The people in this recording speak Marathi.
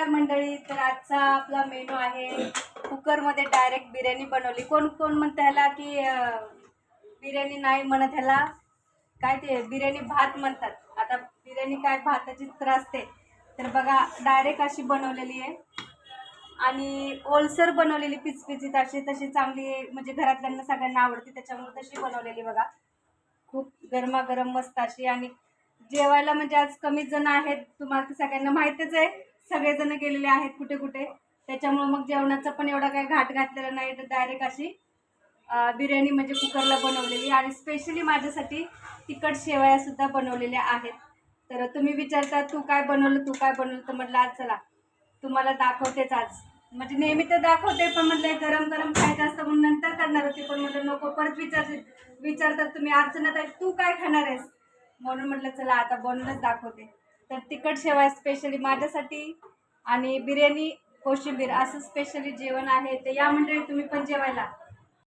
नमस्कार मंडळी. तर आजचा आपला मेनू आहे कुकरमध्ये डायरेक्ट बिर्याणी बनवली. कोण कोण म्हणतं ह्याला की बिर्याणी नाही म्हणत, ह्याला काय ते बिर्याणी भात म्हणतात. आता बिर्याणी काय भाताची तर असते. तर बघा डायरेक्ट अशी बनवलेली आहे आणि ओलसर बनवलेली, पिचपिचीत अशी तशी चांगली, म्हणजे घरातल्यांना सगळ्यांना आवडते त्याच्यामुळे तशी बनवलेली बघा. खूप गरमागरम मस्त अशी. आणि जेवायला म्हणजे आज कमीच जण आहेत, तुम्हाला तर सगळ्यांना माहितीच आहे, सगळेजण गेलेले आहेत कुठे कुठे. त्याच्यामुळे मग जेवणाचा पण एवढा काही घाट घातलेला नाही. तर डायरेक्ट अशी बिर्याणी म्हणजे कुकरला बनवलेली. आणि स्पेशली माझ्यासाठी तिखट शेवया सुद्धा बनवलेल्या आहेत. तर तुम्ही विचारता तू काय बनवलं, तू काय बनवलं, तर म्हटलं आज चला तुम्हाला दाखवतेच आज. म्हणजे नेहमी तर दाखवते, पण म्हटलं गरम गरम खायचं असतं म्हणून नंतर करणार होती, पण म्हटलं नको, परत विचारतात तुम्ही अर्चना तू काय खाणार आहेस, म्हणून म्हटलं चला आता बनवूनच दाखवते. तर तिखट शेवया स्पेशली माझ्यासाठी आणि बिर्याणी कोशिंबीर असं स्पेशली जेवण आहे. ते या मंडळी तुम्ही पण जेवायला.